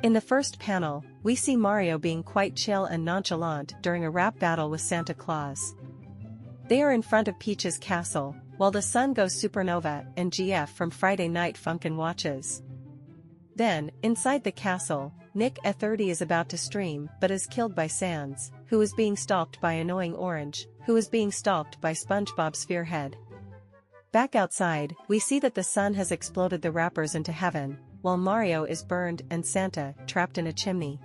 In the first panel, we see Mario being quite chill and nonchalant during a rap battle with Santa Claus. They are in front of Peach's castle, while the sun goes supernova and GF from Friday Night Funkin' watches. Then, inside the castle, Nick E30 is about to stream but is killed by Sans, who is being stalked by Annoying Orange, who is being stalked by SpongeBob Spherehead. Back outside, we see that the sun has exploded the rappers into heaven, while Mario is burned and Santa trapped in a chimney.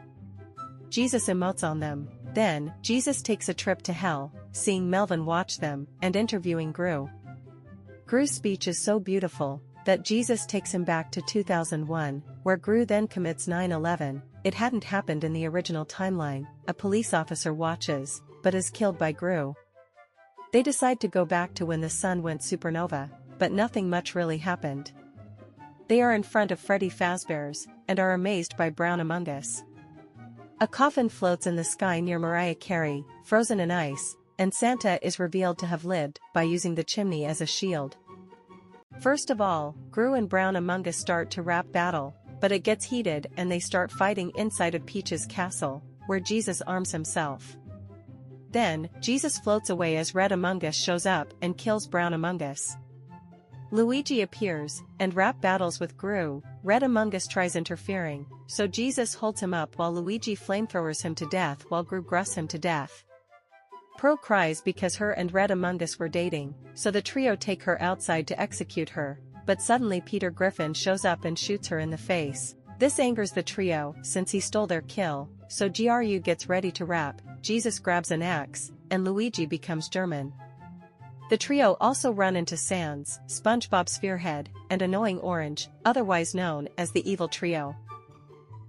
Jesus emotes on them. Then, Jesus takes a trip to hell, seeing Melvin watch them and interviewing Gru. Gru's speech is so beautiful that Jesus takes him back to 2001, where Gru then commits 9/11. It hadn't happened in the original timeline. A police officer watches, but is killed by Gru. They decide to go back to when the sun went supernova, but nothing much really happened. They are in front of Freddy Fazbear's, and are amazed by Brown Among Us. A coffin floats in the sky near Mariah Carey, frozen in ice, and Santa is revealed to have lived by using the chimney as a shield. First of all, Gru and Brown Among Us start to rap battle, but it gets heated and they start fighting inside of Peach's castle, where Jesus arms himself. Then, Jesus floats away as Red Among Us shows up and kills Brown Among Us. Luigi appears, and rap battles with Gru. Red Among Us tries interfering, so Jesus holds him up while Luigi flamethrowers him to death while Gru grunts him to death. Pearl cries because her and Red Among Us were dating, so the trio take her outside to execute her, but suddenly Peter Griffin shows up and shoots her in the face. This angers the trio since he stole their kill, so GRU gets ready to rap. Jesus grabs an axe, and Luigi becomes German. The trio also run into Sans, SpongeBob Spherehead, and Annoying Orange, otherwise known as the Evil Trio.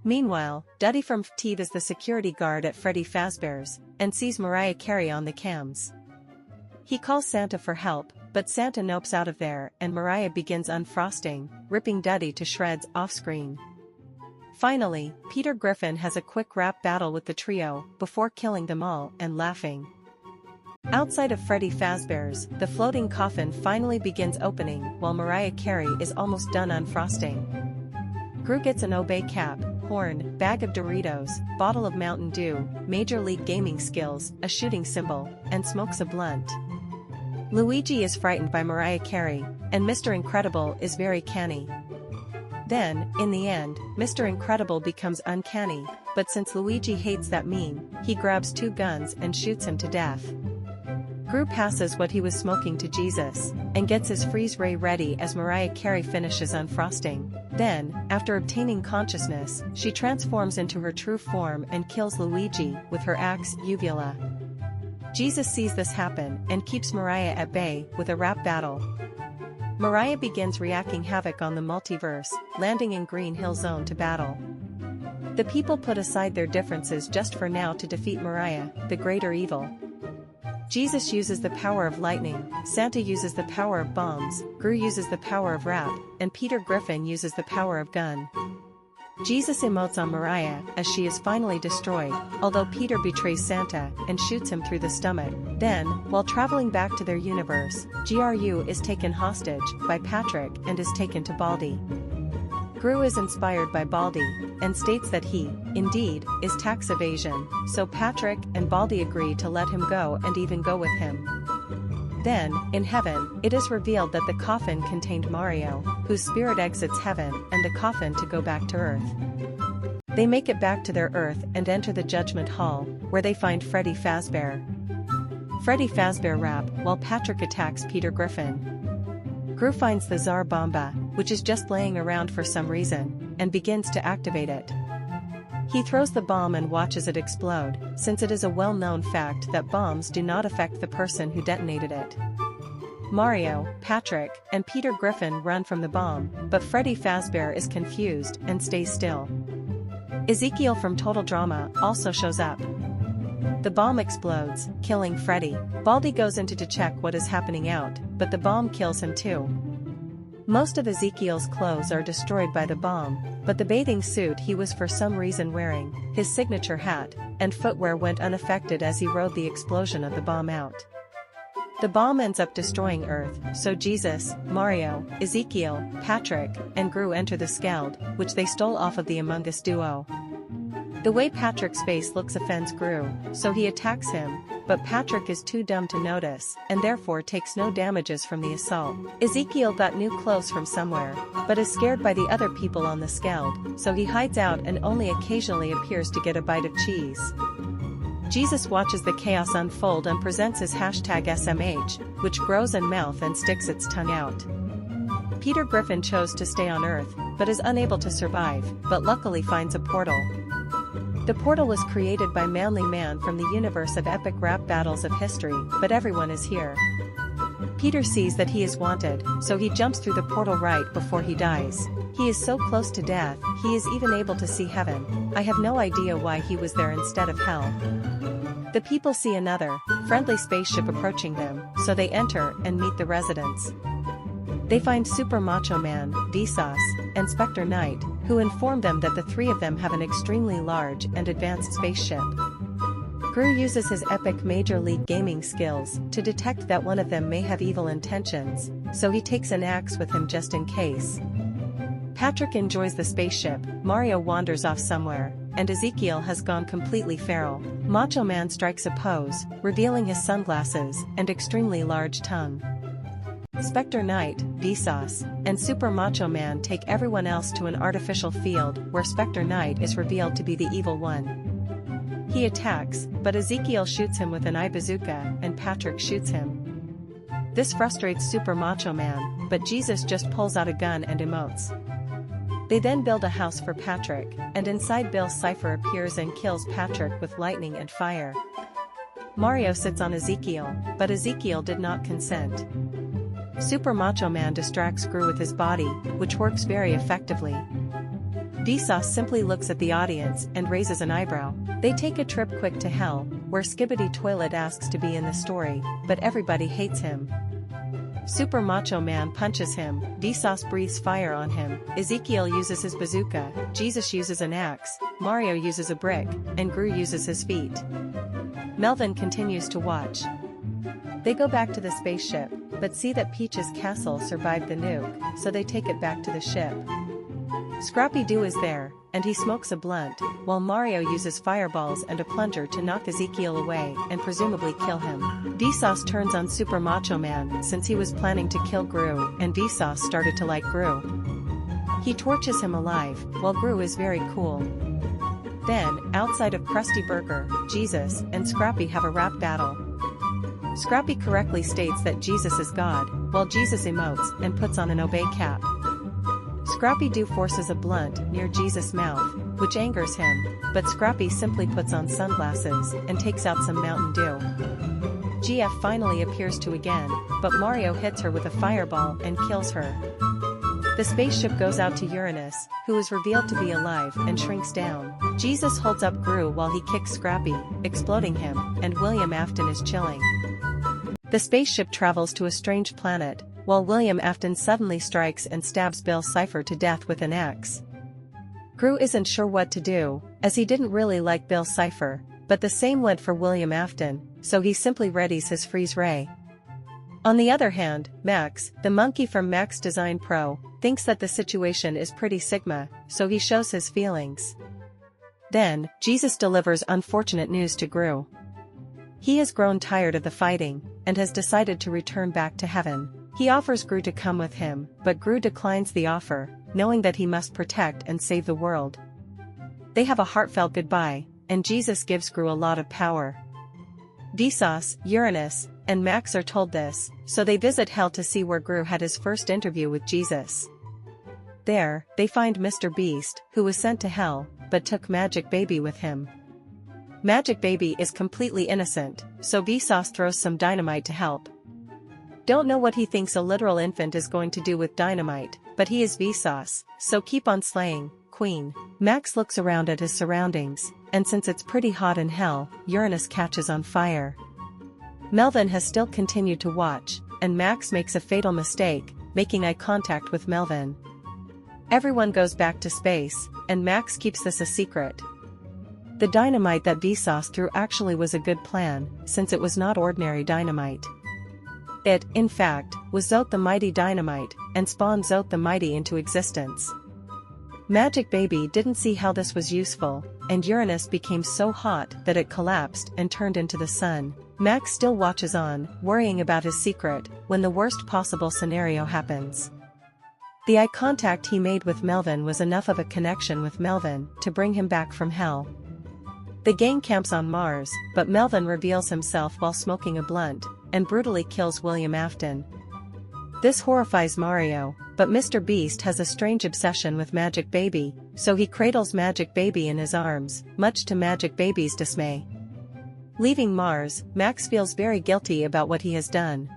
Meanwhile, Duddy from FTV is the security guard at Freddy Fazbear's, and sees Mariah Carey on the cams. He calls Santa for help, but Santa nopes out of there and Mariah begins unfrosting, ripping Duddy to shreds off-screen. Finally, Peter Griffin has a quick rap battle with the trio, before killing them all and laughing. Outside of Freddy Fazbear's, the floating coffin finally begins opening while Mariah Carey is almost done unfrosting. Gru gets an obey cap, horn, bag of Doritos, bottle of Mountain Dew, Major League Gaming skills, a shooting symbol, and smokes a blunt. Luigi is frightened by Mariah Carey, and Mr. Incredible is very canny. Then, in the end, Mr. Incredible becomes uncanny, but since Luigi hates that meme, he grabs 2 guns and shoots him to death. Gru passes what he was smoking to Jesus, and gets his freeze ray ready as Mariah Carey finishes unfrosting. Then, after obtaining consciousness, she transforms into her true form and kills Luigi with her axe, Uvula. Jesus sees this happen and keeps Mariah at bay with a rap battle. Mariah begins wreaking havoc on the multiverse, landing in Green Hill Zone to battle. The people put aside their differences just for now to defeat Mariah, the greater evil. Jesus uses the power of lightning, Santa uses the power of bombs, Gru uses the power of rap, and Peter Griffin uses the power of gun. Jesus emotes on Mariah as she is finally destroyed, although Peter betrays Santa and shoots him through the stomach. Then, while traveling back to their universe, GRU is taken hostage by Patrick and is taken to Baldi. Gru is inspired by Baldi, and states that he, indeed, is tax evasion, so Patrick and Baldi agree to let him go and even go with him. Then, in heaven, it is revealed that the coffin contained Mario, whose spirit exits heaven and the coffin to go back to Earth. They make it back to their Earth and enter the Judgment Hall, where they find Freddy Fazbear. Freddy Fazbear rap while Patrick attacks Peter Griffin. Gru finds the Tsar Bomba, which is just laying around for some reason, and begins to activate it. He throws the bomb and watches it explode, since it is a well-known fact that bombs do not affect the person who detonated it. Mario, Patrick, and Peter Griffin run from the bomb, but Freddy Fazbear is confused and stays still. Ezekiel from Total Drama also shows up. The bomb explodes, killing Freddy. Baldi goes in to check what is happening out, but the bomb kills him too. Most of Ezekiel's clothes are destroyed by the bomb, but the bathing suit he was for some reason wearing, his signature hat, and footwear went unaffected as he rode the explosion of the bomb out. The bomb ends up destroying Earth, so Jesus, Mario, Ezekiel, Patrick, and Gru enter the Skeld, which they stole off of the Among Us duo. The way Patrick's face looks offends Gru, so he attacks him, but Patrick is too dumb to notice, and therefore takes no damages from the assault. Ezekiel got new clothes from somewhere, but is scared by the other people on the Skeld, so he hides out and only occasionally appears to get a bite of cheese. Jesus watches the chaos unfold and presents his #SMH, which grows in mouth and sticks its tongue out. Peter Griffin chose to stay on Earth, but is unable to survive, but luckily finds a portal. The portal was created by Manly Man from the universe of epic rap battles of history, but everyone is here. Peter sees that he is wanted, so he jumps through the portal right before he dies. He is so close to death, he is even able to see heaven. I have no idea why he was there instead of hell. The people see another, friendly spaceship approaching them, so they enter and meet the residents. They find Super Macho Man, Vsauce, and Spectre Knight, who inform them that the three of them have an extremely large and advanced spaceship. Gru uses his epic Major League Gaming skills to detect that one of them may have evil intentions, so he takes an axe with him just in case. Patrick enjoys the spaceship, Mario wanders off somewhere, and Ezekiel has gone completely feral. Macho Man strikes a pose, revealing his sunglasses and extremely large tongue. Spectre Knight, Vsauce, and Super Macho Man take everyone else to an artificial field where Spectre Knight is revealed to be the evil one. He attacks, but Ezekiel shoots him with an eye bazooka and Patrick shoots him. This frustrates Super Macho Man, but Jesus just pulls out a gun and emotes. They then build a house for Patrick, and inside Bill Cipher appears and kills Patrick with lightning and fire. Mario sits on Ezekiel, but Ezekiel did not consent. Super Macho Man distracts Gru with his body, which works very effectively. Vsauce simply looks at the audience and raises an eyebrow. They take a trip quick to hell, where Skibbity Toilet asks to be in the story, but everybody hates him. Super Macho Man punches him, Vsauce breathes fire on him, Ezekiel uses his bazooka, Jesus uses an axe, Mario uses a brick, and Gru uses his feet. Melvin continues to watch. They go back to the spaceship, but see that Peach's castle survived the nuke, so they take it back to the ship. Scrappy-Doo is there, and he smokes a blunt, while Mario uses fireballs and a plunger to knock Ezekiel away and presumably kill him. Vsauce turns on Super Macho Man since he was planning to kill Gru, and Vsauce started to like Gru. He torches him alive, while Gru is very cool. Then, outside of Krusty Burger, Jesus and Scrappy have a rap battle. Scrappy correctly states that Jesus is God, while Jesus emotes and puts on an obey cap. Scrappy-Doo forces a blunt near Jesus' mouth, which angers him, but Scrappy simply puts on sunglasses and takes out some Mountain Dew. GF finally appears to again, but Mario hits her with a fireball and kills her. The spaceship goes out to Uranus, who is revealed to be alive and shrinks down. Jesus holds up Gru while he kicks Scrappy, exploding him, and William Afton is chilling. The spaceship travels to a strange planet, while William Afton suddenly strikes and stabs Bill Cipher to death with an axe. Gru isn't sure what to do, as he didn't really like Bill Cipher, but the same went for William Afton, so he simply readies his freeze ray. On the other hand, Max, the monkey from Max Design Pro, thinks that the situation is pretty Sigma, so he shows his feelings. Then, Jesus delivers unfortunate news to Gru. He has grown tired of the fighting, and has decided to return back to heaven. He offers Gru to come with him, but Gru declines the offer, knowing that he must protect and save the world. They have a heartfelt goodbye, and Jesus gives Gru a lot of power. Vsauce, Uranus, and Max are told this, so they visit Hell to see where Gru had his first interview with Jesus. There, they find Mr. Beast, who was sent to Hell, but took Magic Baby with him. Magic Baby is completely innocent, so Vsauce throws some dynamite to help. Don't know what he thinks a literal infant is going to do with dynamite, but he is Vsauce, so keep on slaying, Queen. Max looks around at his surroundings, and since it's pretty hot in Hell, Uranus catches on fire. Melvin has still continued to watch, and Max makes a fatal mistake, making eye contact with Melvin. Everyone goes back to space, and Max keeps this a secret. The dynamite that Vsauce threw actually was a good plan, since it was not ordinary dynamite. It, in fact, was Zote the Mighty Dynamite, and spawned Zote the Mighty into existence. Magic Baby didn't see how this was useful, and Uranus became so hot that it collapsed and turned into the sun. Max still watches on, worrying about his secret, when the worst possible scenario happens. The eye contact he made with Melvin was enough of a connection with Melvin to bring him back from hell. The gang camps on Mars, but Melvin reveals himself while smoking a blunt, and brutally kills William Afton. This horrifies Mario, but Mr. Beast has a strange obsession with Magic Baby, so he cradles Magic Baby in his arms, much to Magic Baby's dismay. Leaving Mars, Max feels very guilty about what he has done.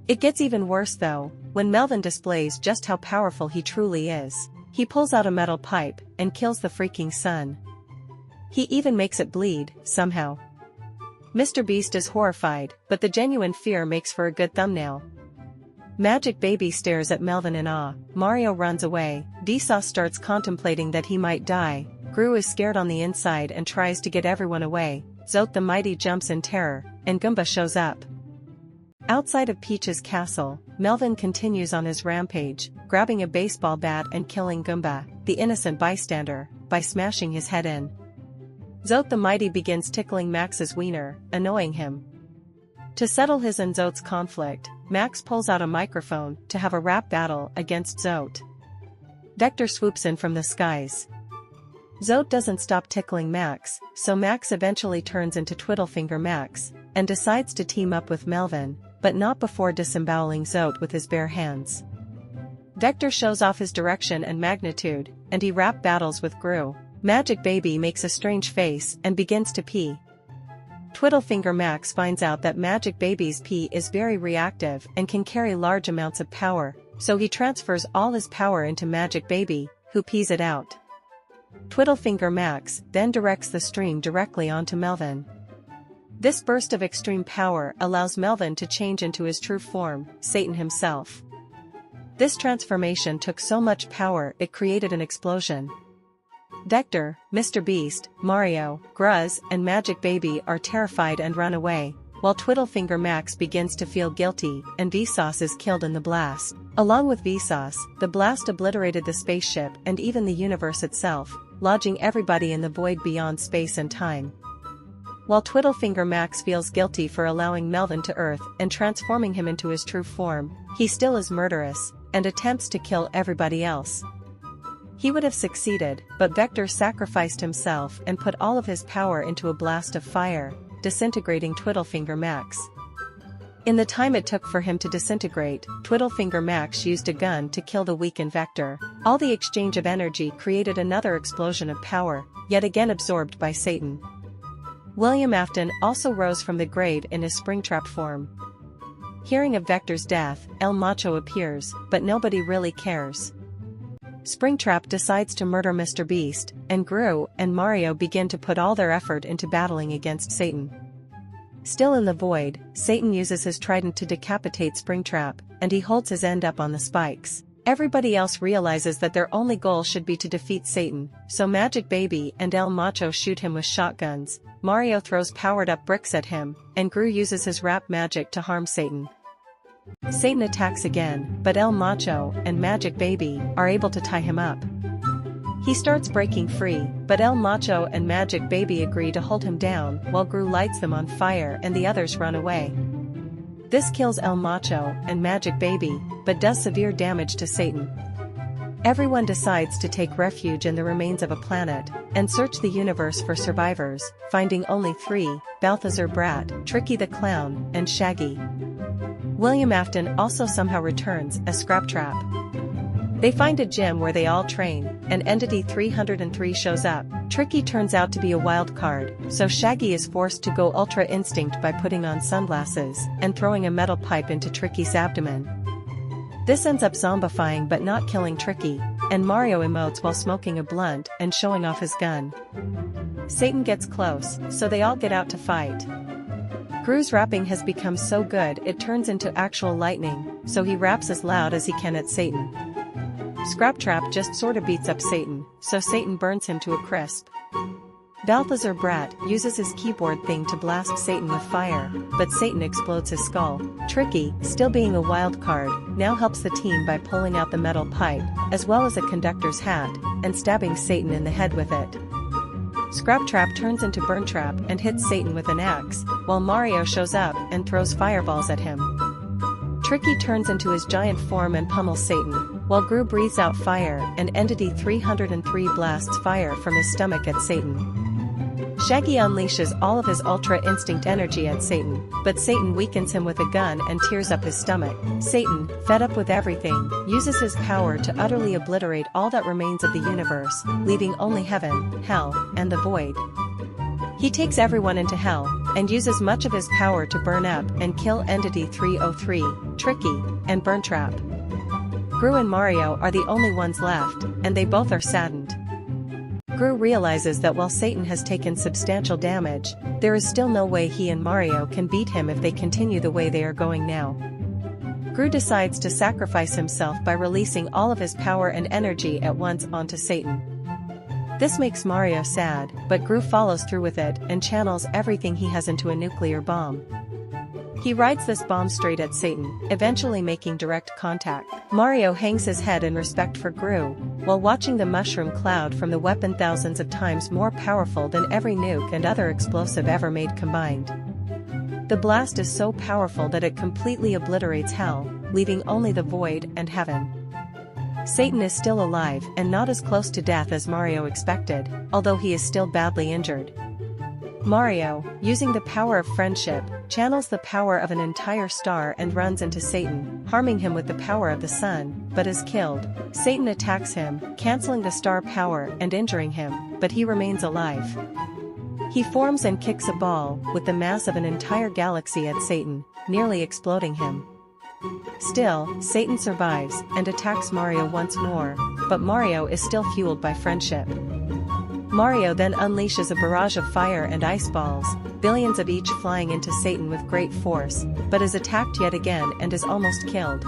It gets even worse though, when Melvin displays just how powerful he truly is. He pulls out a metal pipe, and kills the freaking sun. He even makes it bleed, somehow. Mr. Beast is horrified, but the genuine fear makes for a good thumbnail. Magic Baby stares at Melvin in awe, Mario runs away, Vsauce starts contemplating that he might die, Gru is scared on the inside and tries to get everyone away, Zote the Mighty jumps in terror, and Goomba shows up. Outside of Peach's castle, Melvin continues on his rampage, grabbing a baseball bat and killing Goomba, the innocent bystander, by smashing his head in. Zote the Mighty begins tickling Max's wiener, annoying him. To settle his and Zote's conflict, Max pulls out a microphone to have a rap battle against Zote. Vector swoops in from the skies. Zote doesn't stop tickling Max, so Max eventually turns into Twiddlefinger Max, and decides to team up with Melvin, but not before disemboweling Zote with his bare hands. Vector shows off his direction and magnitude, and he rap battles with Gru. Magic Baby makes a strange face and begins to pee. Twiddlefinger Max finds out that Magic Baby's pee is very reactive and can carry large amounts of power, so he transfers all his power into Magic Baby, who pees it out. Twiddlefinger Max then directs the stream directly onto Melvin. This burst of extreme power allows Melvin to change into his true form, Satan himself. This transformation took so much power it created an explosion. Vector, Mr. Beast, Mario, Gruz, and Magic Baby are terrified and run away, while Twiddlefinger Max begins to feel guilty and Vsauce is killed in the blast. Along with Vsauce, the blast obliterated the spaceship and even the universe itself, lodging everybody in the void beyond space and time. While Twiddlefinger Max feels guilty for allowing Melvin to Earth and transforming him into his true form, he still is murderous, and attempts to kill everybody else. He would have succeeded, but Vector sacrificed himself and put all of his power into a blast of fire, disintegrating Twiddlefinger Max. In the time it took for him to disintegrate, Twiddlefinger Max used a gun to kill the weakened Vector. All the exchange of energy created another explosion of power, yet again absorbed by Satan. William Afton also rose from the grave in his Springtrap form. Hearing of Vector's death, El Macho appears, but nobody really cares. Springtrap decides to murder Mr. Beast, and Gru and Mario begin to put all their effort into battling against Satan. Still in the void, Satan uses his trident to decapitate Springtrap, and he holds his end up on the spikes. Everybody else realizes that their only goal should be to defeat Satan, so Magic Baby and El Macho shoot him with shotguns, Mario throws powered-up bricks at him, and Gru uses his rap magic to harm Satan. Satan attacks again, but El Macho and Magic Baby are able to tie him up. He starts breaking free, but El Macho and Magic Baby agree to hold him down while Gru lights them on fire and the others run away. This kills El Macho and Magic Baby, but does severe damage to Satan. Everyone decides to take refuge in the remains of a planet and search the universe for survivors, finding only 3, Balthazar Brat, Tricky the Clown, and Shaggy. William Afton also somehow returns as Scraptrap. They find a gym where they all train, and Entity 303 shows up. Tricky turns out to be a wild card, so Shaggy is forced to go Ultra Instinct by putting on sunglasses and throwing a metal pipe into Tricky's abdomen. This ends up zombifying but not killing Tricky, and Mario emotes while smoking a blunt and showing off his gun. Satan gets close, so they all get out to fight. Gru's rapping has become so good it turns into actual lightning, so he raps as loud as he can at Satan. Scraptrap just sorta beats up Satan, so Satan burns him to a crisp. Balthazar Brat uses his keyboard thing to blast Satan with fire, but Satan explodes his skull. Tricky, still being a wild card, now helps the team by pulling out the metal pipe, as well as a conductor's hat, and stabbing Satan in the head with it. Scraptrap turns into Burntrap and hits Satan with an axe, while Mario shows up and throws fireballs at him. Tricky turns into his giant form and pummels Satan, while Gru breathes out fire and Entity 303 blasts fire from his stomach at Satan. Shaggy unleashes all of his Ultra Instinct energy at Satan, but Satan weakens him with a gun and tears up his stomach. Satan, fed up with everything, uses his power to utterly obliterate all that remains of the universe, leaving only heaven, hell, and the void. He takes everyone into hell, and uses much of his power to burn up and kill Entity 303, Tricky, and Burntrap. Gru and Mario are the only ones left, and they both are saddened. Gru realizes that while Satan has taken substantial damage, there is still no way he and Mario can beat him if they continue the way they are going now. Gru decides to sacrifice himself by releasing all of his power and energy at once onto Satan. This makes Mario sad, but Gru follows through with it and channels everything he has into a nuclear bomb. He rides this bomb straight at Satan, eventually making direct contact. Mario hangs his head in respect for Gru, while watching the mushroom cloud from the weapon thousands of times more powerful than every nuke and other explosive ever made combined. The blast is so powerful that it completely obliterates hell, leaving only the void and heaven. Satan is still alive and not as close to death as Mario expected, although he is still badly injured. Mario, using the power of friendship, channels the power of an entire star and runs into Satan, harming him with the power of the sun, but is killed. Satan attacks him, canceling the star power and injuring him, but he remains alive. He forms and kicks a ball with the mass of an entire galaxy at Satan, nearly exploding him. Still, Satan survives and attacks Mario once more, but Mario is still fueled by friendship. Mario then unleashes a barrage of fire and ice balls, billions of each flying into Satan with great force, but is attacked yet again and is almost killed.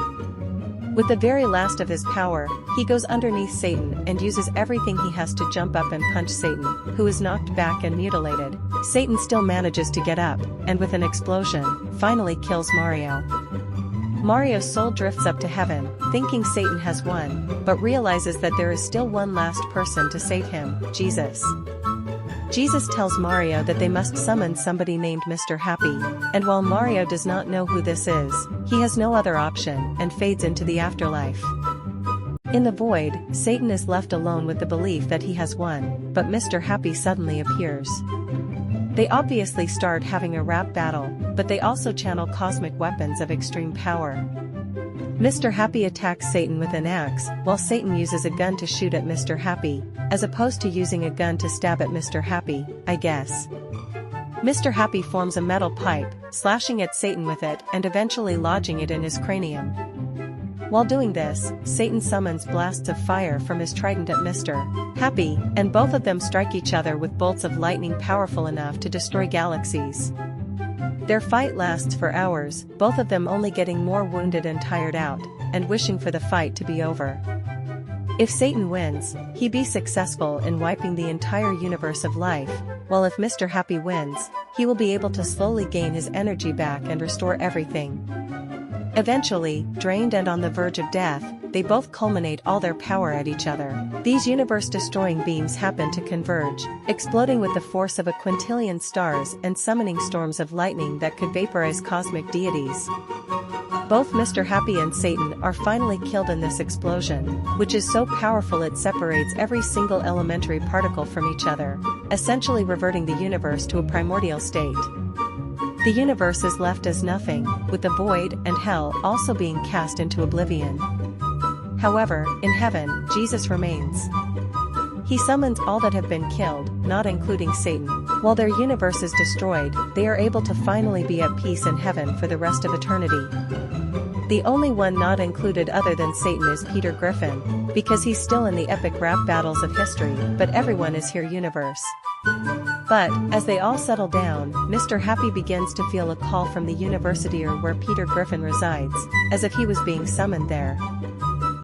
With the very last of his power, he goes underneath Satan and uses everything he has to jump up and punch Satan, who is knocked back and mutilated. Satan still manages to get up, and with an explosion, finally kills Mario. Mario's soul drifts up to heaven, thinking Satan has won, but realizes that there is still one last person to save him, Jesus. Jesus tells Mario that they must summon somebody named Mr. Happy, and while Mario does not know who this is, he has no other option and fades into the afterlife. In the void, Satan is left alone with the belief that he has won, but Mr. Happy suddenly appears. They obviously start having a rap battle, but they also channel cosmic weapons of extreme power. Mr. Happy attacks Satan with an axe, while Satan uses a gun to shoot at Mr. Happy, as opposed to using a gun to stab at Mr. Happy, I guess. Mr. Happy forms a metal pipe, slashing at Satan with it and eventually lodging it in his cranium. While doing this, Satan summons blasts of fire from his trident at Mr. Happy, and both of them strike each other with bolts of lightning powerful enough to destroy galaxies. Their fight lasts for hours, both of them only getting more wounded and tired out, and wishing for the fight to be over. If Satan wins, he be successful in wiping the entire universe of life, while if Mr. Happy wins, he will be able to slowly gain his energy back and restore everything. Eventually, drained and on the verge of death, they both culminate all their power at each other. These universe-destroying beams happen to converge, exploding with the force of a quintillion stars and summoning storms of lightning that could vaporize cosmic deities. Both Mr. Happy and Satan are finally killed in this explosion, which is so powerful it separates every single elementary particle from each other, essentially reverting the universe to a primordial state. The universe is left as nothing, with the void and hell also being cast into oblivion. However, in heaven, Jesus remains. He summons all that have been killed, not including Satan. While their universe is destroyed, they are able to finally be at peace in heaven for the rest of eternity. The only one not included other than Satan is Peter Griffin, because he's still in the epic rap battles of history, but everyone is here universe. But, as they all settle down, Mr. Happy begins to feel a call from the university where Peter Griffin resides, as if he was being summoned there.